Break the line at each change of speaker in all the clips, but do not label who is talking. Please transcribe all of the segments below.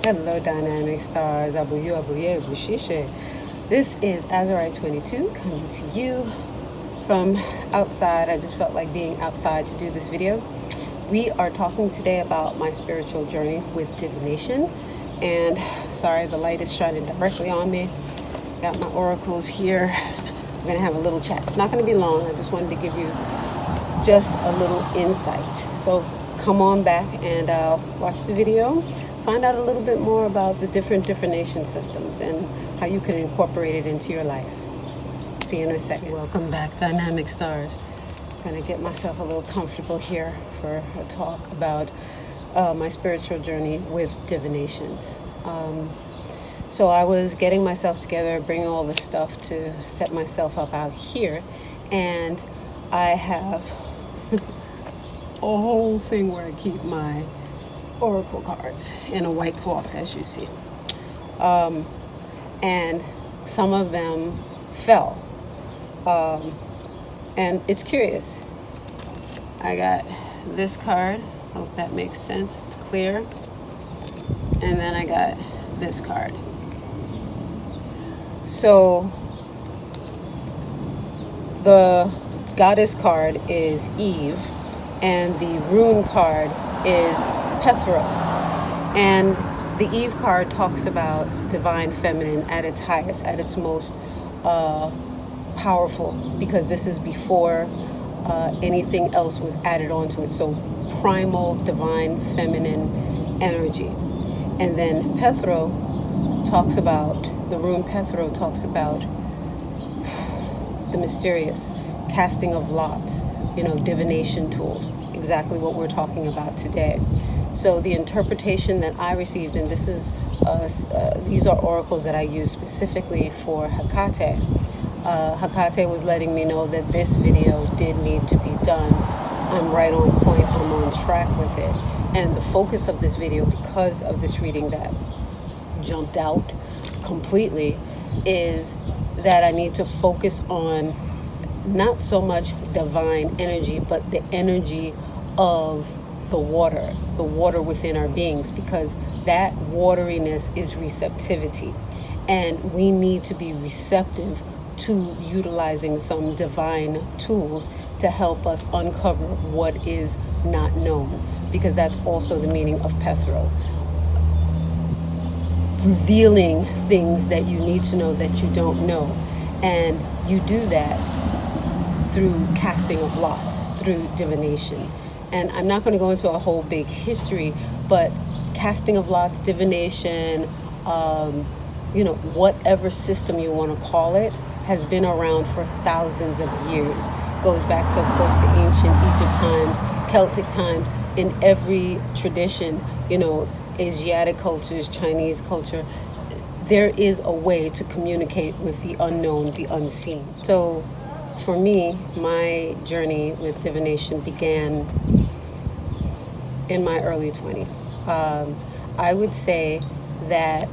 Hello, Dynamic Stars. Abuye, abuye, bushishe. This is Azurite 22 coming to you from outside. I just felt like being outside to do this video. We are talking today about my spiritual journey with divination. And sorry, the light is shining directly on me. Got my oracles here. We're going to have a little chat. It's not going to be long. I just wanted to give you just a little insight. So come on back and watch the video. Find out a little bit more about the different divination systems and how you can incorporate it into your life. See you in a second. Welcome back, Dynamic Stars. I'm going to get myself a little comfortable here for a talk about my spiritual journey with divination. So I was getting myself together, bringing all this stuff to set myself up out here, and I have a whole thing where I keep my oracle cards in a white cloth, as you see. And some of them fell. And it's curious. I got this card. Hope that makes sense. It's clear. And then I got this card. So the goddess card is Eve, and the rune card is Pethro. And the Eve card talks about divine feminine at its highest, at its most powerful, because this is before anything else was added onto it. So primal divine feminine energy. And then Pethro talks about, the rune Pethro talks about the mysterious, casting of lots, divination tools, exactly what we're talking about today. So the interpretation that I received, and this is these are oracles that I use specifically for Hecate. Hecate was letting me know that this video did need to be done. I'm right on point, I'm on track with it. And the focus of this video, because of this reading that jumped out completely, is that I need to focus on not so much divine energy, but the energy of the water within our beings, because that wateriness is receptivity. And we need to be receptive to utilizing some divine tools to help us uncover what is not known, because that's also the meaning of Pethro. Revealing things that you need to know that you don't know. And you do that through casting of lots, through divination. And I'm not going to go into a whole big history, but casting of lots, divination, whatever system you want to call it, has been around for thousands of years. Goes back to, of course, the ancient Egypt times, Celtic times. In every tradition, Asiatic cultures, Chinese culture, there is a way to communicate with the unknown, the unseen. So for me, my journey with divination began in my early 20s. I would say that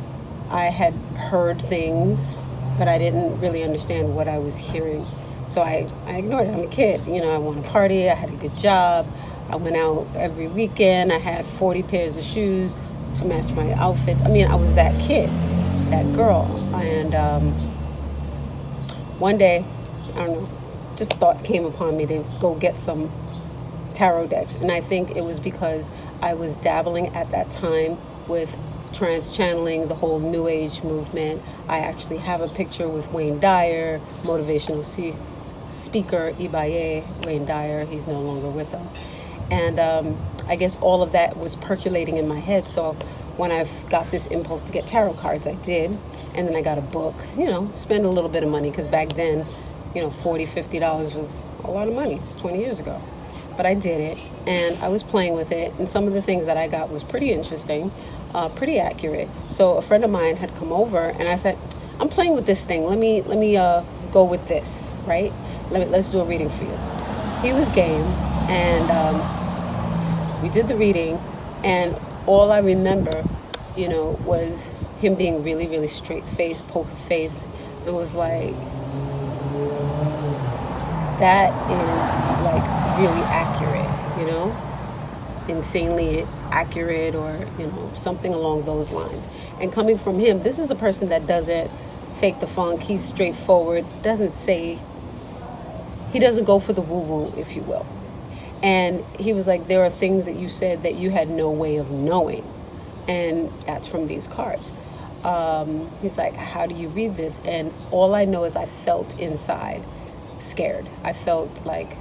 I had heard things, but I didn't really understand what I was hearing. So I ignored it. I'm a kid. I want to party. I had a good job. I went out every weekend. I had 40 pairs of shoes to match my outfits. I was that kid, that girl. And one day, I don't know, just thought came upon me to go get some tarot decks. And I think it was because I was dabbling at that time with trans-channeling, the whole New Age movement. I actually have a picture with Wayne Dyer, motivational speaker, Ibaye, Wayne Dyer. He's no longer with us. And I guess all of that was percolating in my head. So when I got this impulse to get tarot cards, I did. And then I got a book, spend a little bit of money, because back then, $40, $50 was a lot of money. It's 20 years ago. But I did it, and I was playing with it, and some of the things that I got was pretty interesting, pretty accurate. So a friend of mine had come over, and I said, I'm playing with this thing. Let me go with this, right? Let's do a reading for you. He was game, and we did the reading, and all I remember, was him being really, really straight-faced, poker face. It was like, that is like really accurate, insanely accurate or, something along those lines. And coming from him, this is a person that doesn't fake the funk. He's straightforward, he doesn't go for the woo-woo, if you will. And he was like, there are things that you said that you had no way of knowing. And that's from these cards. He's like, how do you read this? And all I know is I felt inside scared. I felt like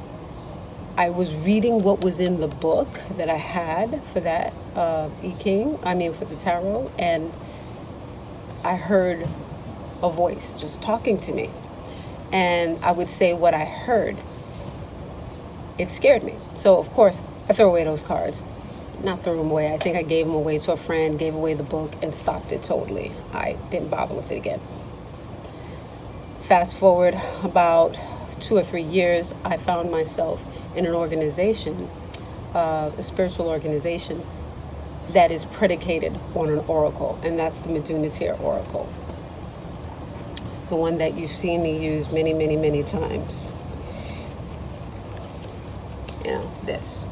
I was reading what was in the book that I had for that for the tarot. And I heard a voice just talking to me. And I would say what I heard. It scared me. So, of course, I threw away those cards. Not threw them away. I think I gave them away to a friend, gave away the book, and stopped it totally. I didn't bother with it again. Fast forward about 2 or 3 years, I found myself in an organization, a spiritual organization, that is predicated on an oracle, and that's the Medunatier Oracle. The one that you've seen me use many, many, many times. This.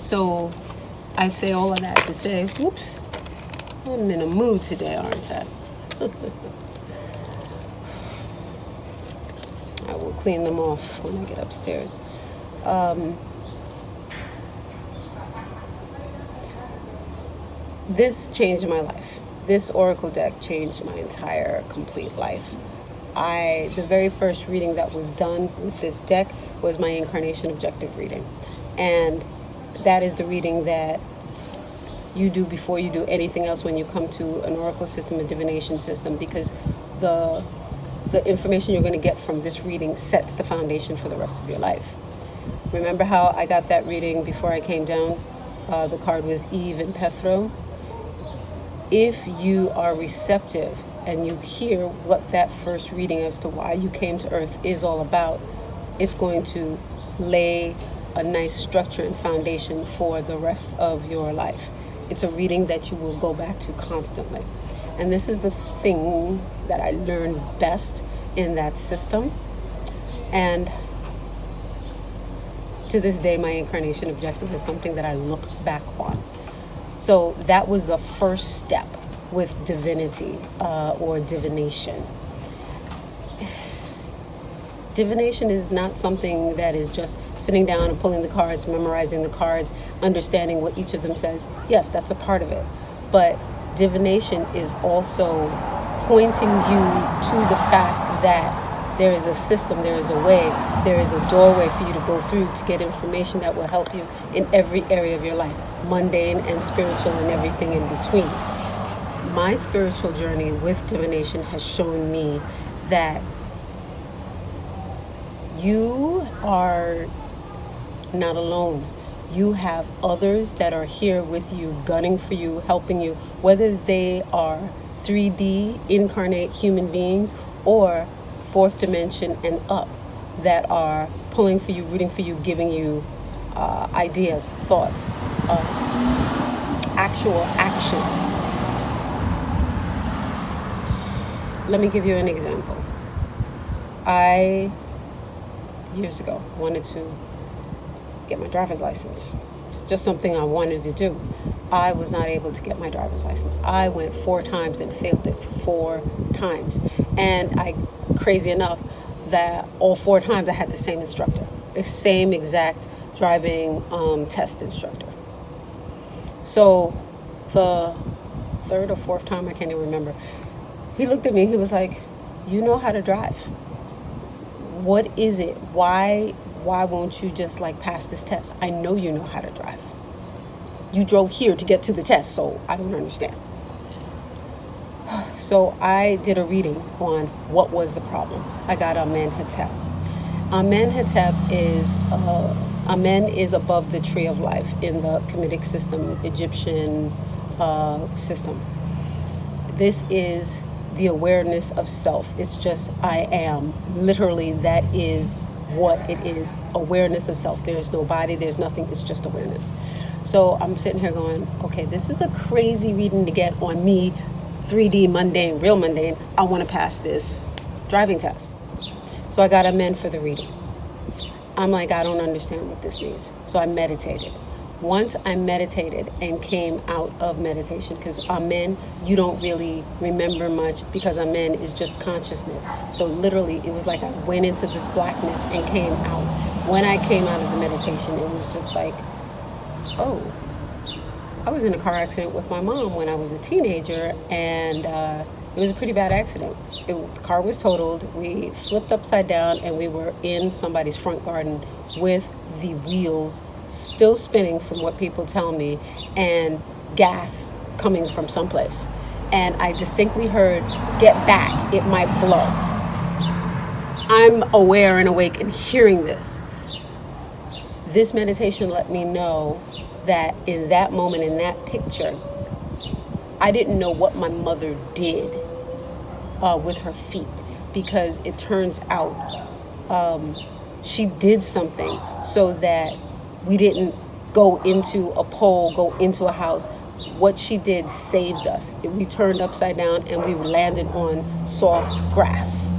So I say all of that to say, whoops, I'm in a mood today, aren't I? I will clean them off when I get upstairs. This changed my life. This oracle deck changed my entire complete life. The very first reading that was done with this deck was my incarnation objective reading. And that is the reading that you do before you do anything else when you come to an oracle system, a divination system, because the information you're going to get from this reading sets the foundation for the rest of your life. Remember how I got that reading before I came down? The card was Eve and Pethro. If you are receptive and you hear what that first reading as to why you came to Earth is all about, it's going to lay a nice structure and foundation for the rest of your life. It's a reading that you will go back to constantly. And this is the thing that I learned best in that system. And to this day, my incarnation objective is something that I look back on. So that was the first step with divinity or divination. Divination is not something that is just sitting down and pulling the cards, memorizing the cards, understanding what each of them says. Yes, that's a part of it. But divination is also pointing you to the fact that there is a system, there is a way, there is a doorway for you to go through to get information that will help you in every area of your life, mundane and spiritual and everything in between. My spiritual journey with divination has shown me that you are not alone. You have others that are here with you, gunning for you, helping you, whether they are 3D incarnate human beings or fourth dimension and up, that are pulling for you, rooting for you, giving you ideas, thoughts, actual actions. Let me give you an example. I, years ago, wanted to get my driver's license. It's just something I wanted to do. I was not able to get my driver's license. I went 4 times and failed it 4 times. And crazy enough, that all 4 times I had the same instructor, the same exact driving test instructor. So the 3rd or 4th time, I can't even remember, he looked at me, he was like, you know how to drive. What is it? Why won't you just pass this test? I know you know how to drive. You drove here to get to the test, so I don't understand. So I did a reading on what was the problem. I got Amenhotep. Amenhotep is Amen is above the tree of life in the Kemetic system, Egyptian system. This is the awareness of self. It's just I am. Literally, that is what it is. Awareness of self. There's no body, there's nothing, it's just awareness. So I'm sitting here going, okay, this is a crazy reading to get on me, 3D, mundane, real mundane. I want to pass this driving test. So I got Amen for the reading. I'm like, I don't understand what this means. So I meditated. Once I meditated and came out of meditation, because Amen, you don't really remember much, because Amen is just consciousness. So literally, it was like I went into this blackness and came out. When I came out of the meditation, it was just like, oh, I was in a car accident with my mom when I was a teenager, and it was a pretty bad accident. The car was totaled. We flipped upside down, and we were in somebody's front garden with the wheels still spinning, from what people tell me, and gas coming from someplace. And I distinctly heard, "Get back, it might blow." I'm aware and awake and hearing this. This meditation let me know that in that moment, in that picture, I didn't know what my mother did with her feet, because it turns out she did something so that we didn't go into a pole, go into a house. What she did saved us. We turned upside down and we landed on soft grass.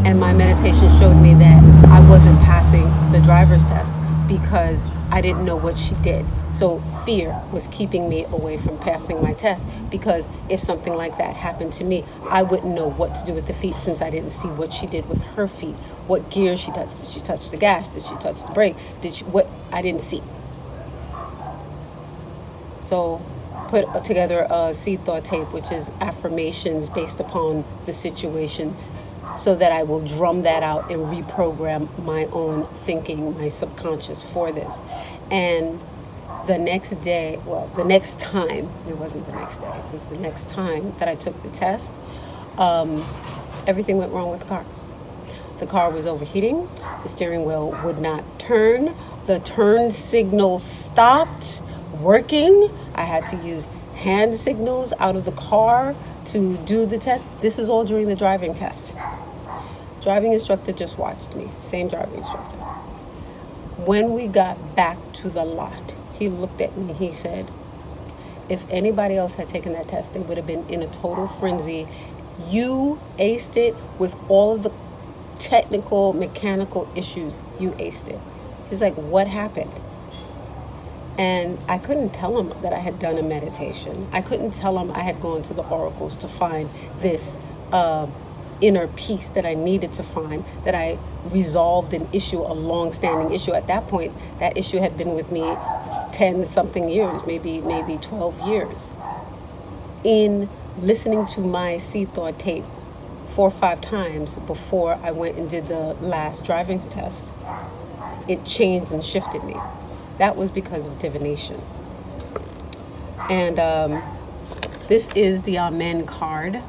And my meditation showed me that I wasn't passing the driver's test because I didn't know what she did. So fear was keeping me away from passing my test, because if something like that happened to me, I wouldn't know what to do with the feet, since I didn't see what she did with her feet. What gear she touched. Did she touch the gas? Did she touch the brake? What? I didn't see. So put together a seed thought tape, which is affirmations based upon the situation, so that I will drum that out and reprogram my own thinking, my subconscious, for this. And the next day, well, the next time, it wasn't the next day, it was the next time that I took the test, everything went wrong with the car. The car was overheating, the steering wheel would not turn, the turn signal stopped working. I had to use hand signals out of the car to do the test. This is all during the driving test. Driving instructor just watched me, same driving instructor. When we got back to the lot, he looked at me, he said, if anybody else had taken that test, they would have been in a total frenzy. You aced it with all of the technical, mechanical issues. You aced it. He's like, what happened? And I couldn't tell him that I had done a meditation. I couldn't tell him I had gone to the oracles to find this inner peace that I needed to find, that I resolved an issue, a long-standing issue. At that point, that issue had been with me 10-something years, maybe 12 years. In listening to my seed thought tape 4 or 5 times before I went and did the last driving test, it changed and shifted me. That was because of divination. And this is the Amen card.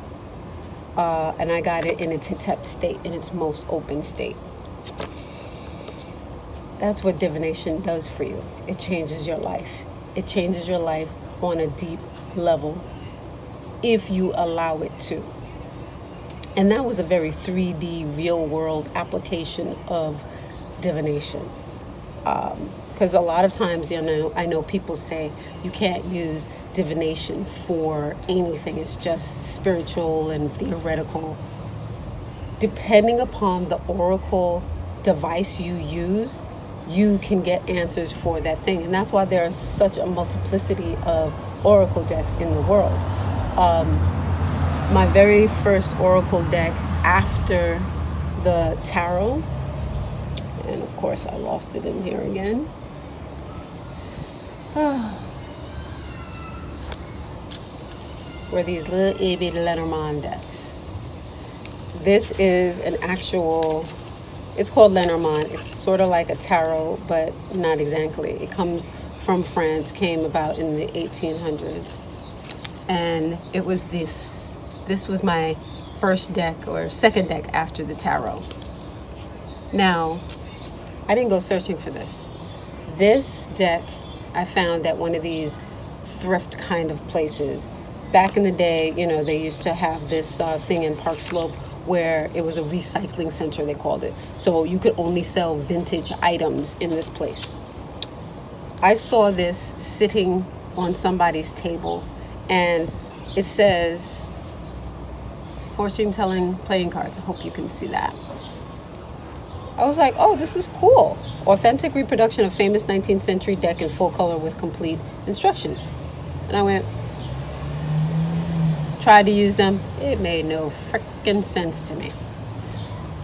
And I got it in its Hetep state, in its most open state. That's what divination does for you. It changes your life. It changes your life on a deep level, if you allow it to. And that was a very 3D, real world application of divination. Because a lot of times, I know people say you can't use divination for anything. It's just spiritual and theoretical. Depending upon the oracle device you use, you can get answers for that thing. And that's why there's such a multiplicity of oracle decks in the world. My very first oracle deck after the tarot, and of course I lost it in here again. Were these little itty Lenormand decks. This is an actual, it's called Lenormand. It's sort of like a tarot, but not exactly. It comes from France, came about in the 1800s. And it was this was my first deck or second deck after the tarot. Now, I didn't go searching for this. This deck I found at one of these thrift kind of places. Back in the day, they used to have this thing in Park Slope where it was a recycling center, they called it. So you could only sell vintage items in this place. I saw this sitting on somebody's table, and it says fortune telling playing cards. I hope you can see that. I was like, oh, this is cool. Authentic reproduction of famous 19th century deck in full color with complete instructions. And I went, tried to use them. It made no freaking sense to me.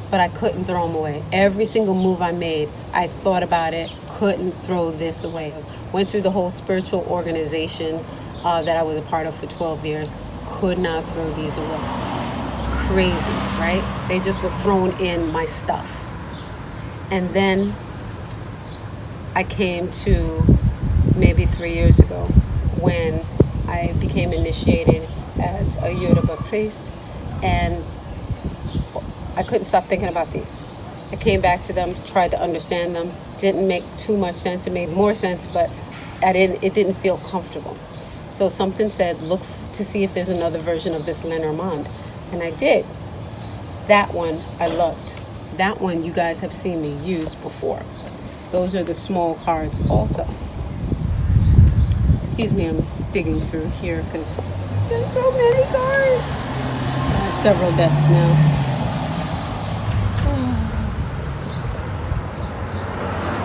But I couldn't throw them away. Every single move I made, I thought about it, couldn't throw this away. Went through the whole spiritual organization that I was a part of for 12 years, could not throw these away. Crazy, right? They just were thrown in my stuff. And then I came to maybe 3 years ago when I became initiated as a Yoruba priest, and I couldn't stop thinking about these. I came back to them, tried to understand them. Didn't make too much sense. It made more sense, but it didn't feel comfortable. So something said, look to see if there's another version of this Lenormand. And I did. That one I loved. That one you guys have seen me use before. Those are the small cards also. Excuse me, I'm digging through here because there's so many cards. I have several decks now.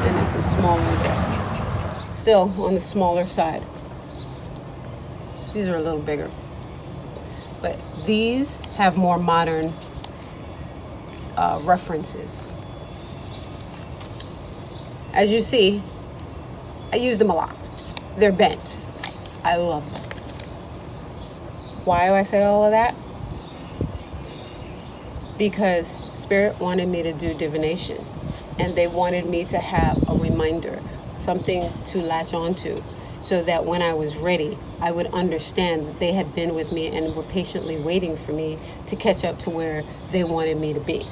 And it's a smaller deck. Still on the smaller side. These are a little bigger. But these have more modern references. As you see, I use them a lot. They're bent. I love them. Why do I say all of that? Because Spirit wanted me to do divination, and they wanted me to have a reminder, something to latch onto, so that when I was ready, I would understand that they had been with me and were patiently waiting for me to catch up to where they wanted me to be.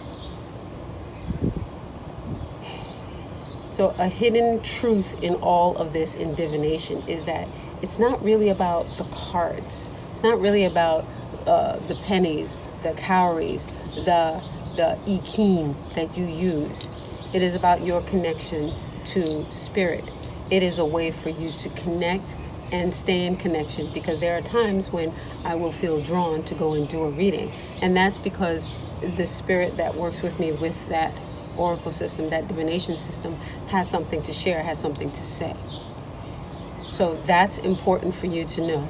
So a hidden truth in all of this in divination is that it's not really about the cards. It's not really about the pennies, the cowries, the ikin that you use. It is about your connection to Spirit. It is a way for you to connect and stay in connection, because there are times when I will feel drawn to go and do a reading. And that's because the Spirit that works with me with that Oracle system, that divination system, has something to share, has something to say. So that's important for you to know.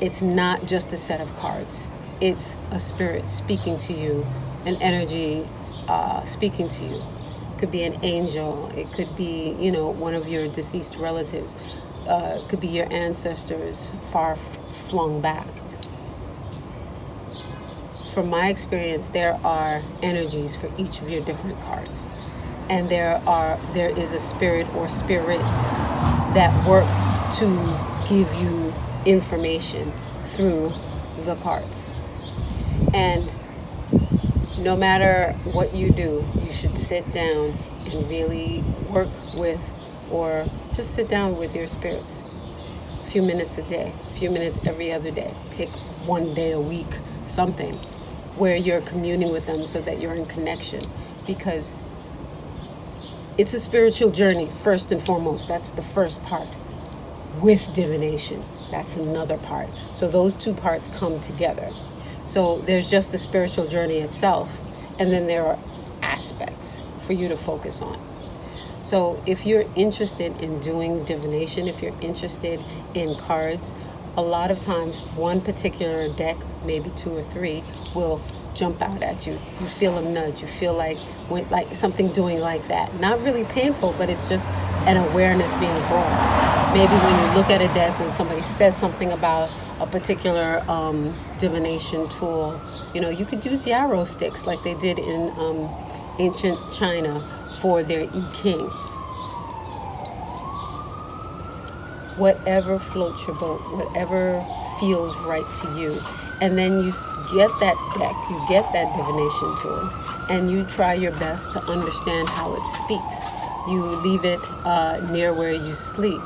It's not just a set of cards. It's a spirit speaking to you, an energy speaking to you. It could be an angel. It could be, one of your deceased relatives. It could be your ancestors far flung back. From my experience, there are energies for each of your different cards. And there is a spirit or spirits that work to give you information through the cards. And no matter what you do, you should sit down and really work with, or just sit down with your spirits. A few minutes a day, a few minutes every other day. Pick one day a week, something where you're communing with them so that you're in connection. Because it's a spiritual journey, first and foremost. That's the first part. With divination, that's another part. So those two parts come together. So there's just the spiritual journey itself, and then there are aspects for you to focus on. So if you're interested in doing divination, if you're interested in cards, a lot of times one particular deck, maybe two or three, will jump out at you. You feel a nudge. You feel like something doing like that. Not really painful, but it's just an awareness being brought. Maybe when you look at a deck, when somebody says something about a particular divination tool, you could use yarrow sticks like they did in ancient China for their I Ching. Whatever floats your boat, whatever feels right to you. And then you get that deck, you get that divination tool, and you try your best to understand how it speaks. You leave it near where you sleep.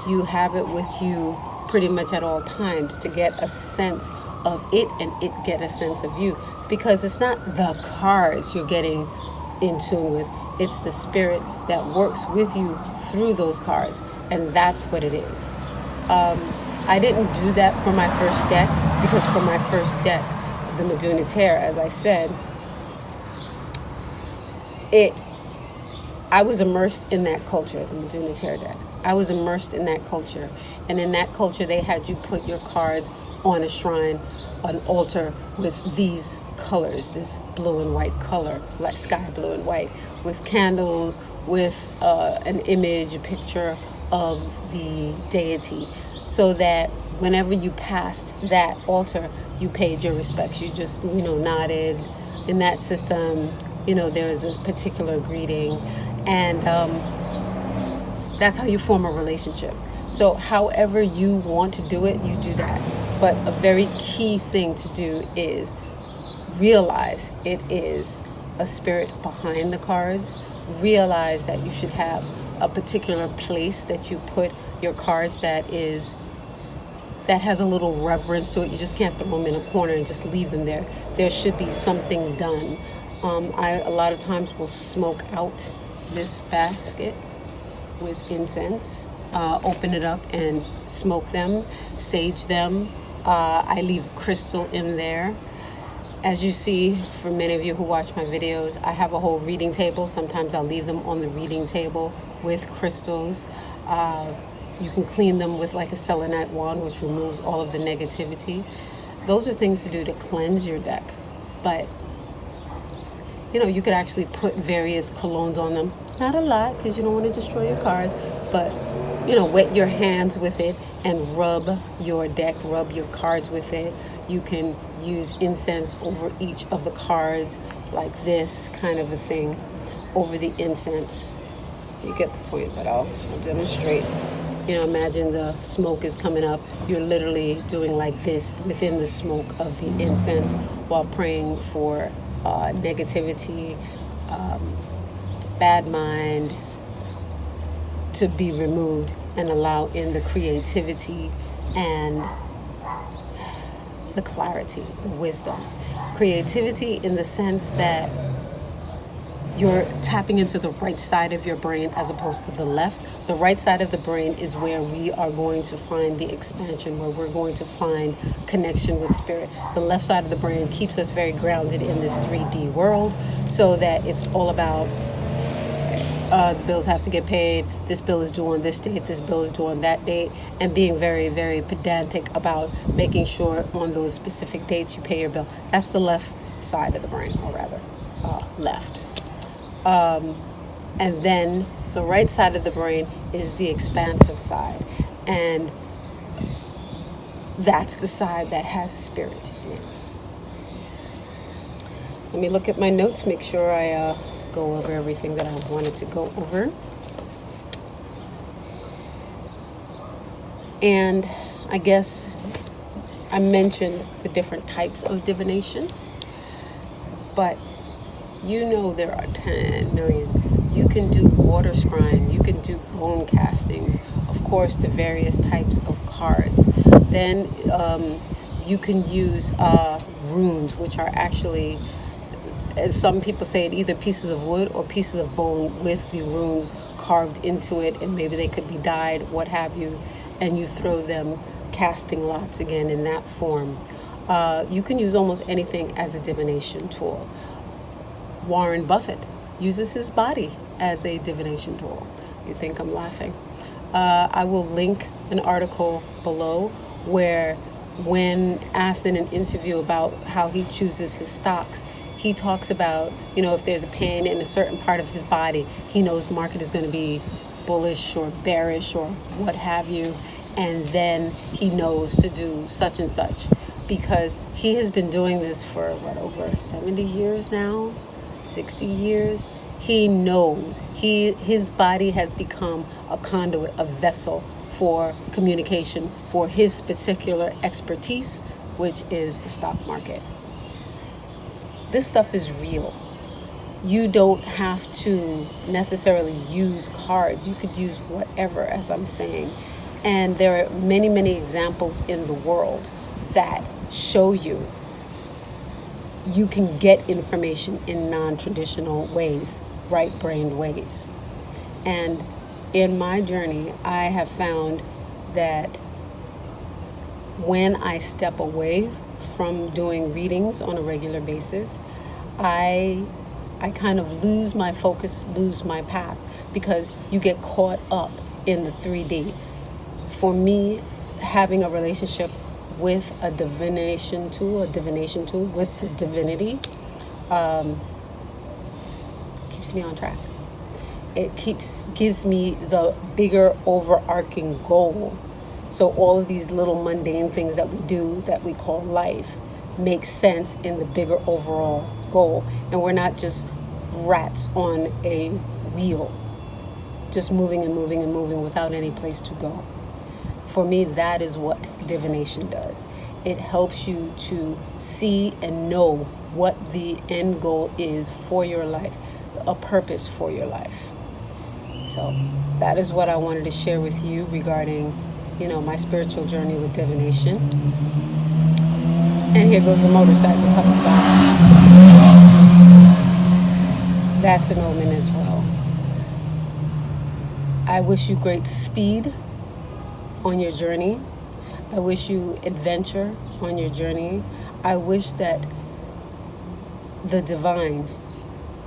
You have it with you pretty much at all times to get a sense of it and it get a sense of you. Because it's not the cards you're getting in tune with. It's the spirit that works with you through those cards. And that's what it is. I didn't do that for my first deck, because for my first deck, the Maduna Tear, as I said, it I was immersed in that culture, the Meduna Tarot deck. I was immersed in that culture. And in that culture, they had you put your cards on a shrine, an altar with these colors, this blue and white color, like sky blue and white, with candles, with an image, a picture of the deity, so that whenever you passed that altar, you paid your respects. You just, nodded. In that system, there is a particular greeting, and that's how you form a relationship. So however you want to do it, you do that. But a very key thing to do is realize it is a spirit behind the cards. Realize that you should have a particular place that you put your cards that has a little reverence to it. You just can't throw them in a corner and just leave them there. There should be something done. I a lot of times will smoke out this basket with incense, open it up and smoke them, sage them. I leave crystal in there. As you see, for many of you who watch my videos, I have a whole reading table. Sometimes I'll leave them on the reading table with crystals. You can clean them with like a selenite wand, which removes all of the negativity. Those are things to do to cleanse your deck. But, you could actually put various colognes on them. Not a lot, because you don't want to destroy your cards. But, wet your hands with it and rub your deck, rub your cards with it. You can use incense over each of the cards, like this kind of a thing, over the incense. You get the point, but I'll demonstrate. Imagine the smoke is coming up. You're literally doing like this within the smoke of the incense while praying for negativity, bad mind to be removed, and allow in the creativity and the clarity, the wisdom. Creativity in the sense that you're tapping into the right side of your brain as opposed to the left. The right side of the brain is where we are going to find the expansion, where we're going to find connection with spirit. The left side of the brain keeps us very grounded in this 3D world, so that it's all about the bills have to get paid, this bill is due on this date, this bill is due on that date, and being very, very pedantic about making sure on those specific dates you pay your bill. That's the left side of the brain, or rather, left. And then the right side of the brain is the expansive side. And that's the side that has spirit in it. Let me look at my notes, make sure I go over everything that I wanted to go over. And I guess I mentioned the different types of divination, but there are 10 million. You can do water scrying, you can do bone castings, of course the various types of cards. Then you can use runes, which are actually, as some people say, it, either pieces of wood or pieces of bone with the runes carved into it, and maybe they could be dyed, what have you, and you throw them, casting lots again in that form. You can use almost anything as a divination tool. Warren Buffett uses his body as a divination tool. You think I'm laughing? I will link an article below where, when asked in an interview about how he chooses his stocks, he talks about, if there's a pain in a certain part of his body, he knows the market is going to be bullish or bearish or what have you, and then he knows to do such and such, because he has been doing this for over 70 years now, 60 years. He knows, his body has become a conduit, a vessel for communication for his particular expertise, which is the stock market. This stuff is real. You don't have to necessarily use cards. You could use whatever, as I'm saying. And there are many, many examples in the world that show you can get information in non-traditional ways, right-brained ways. And in my journey, I have found that when I step away from doing readings on a regular basis, I I kind of lose my focus, lose my path, because you get caught up in the 3D. For me, having a relationship with a divination tool, with the divinity, keeps me on track. It gives me the bigger overarching goal. So all of these little mundane things that we do, that we call life, make sense in the bigger overall goal. And we're not just rats on a wheel, just moving and moving and moving without any place to go. For me, that is what divination does. It helps you to see and know what the end goal is for your life, a purpose for your life. So that is what I wanted to share with you regarding, my spiritual journey with divination. And here goes the motorcycle coming by. That's an omen as well. I wish you great speed on your journey. I wish you adventure on your journey. I wish that the divine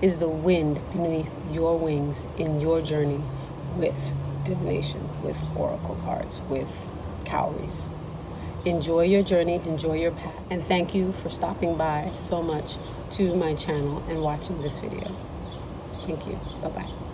is the wind beneath your wings in your journey with divination, with oracle cards, with cowries. Enjoy your journey, enjoy your path, and thank you for stopping by so much to my channel and watching this video. Thank you. Bye-bye.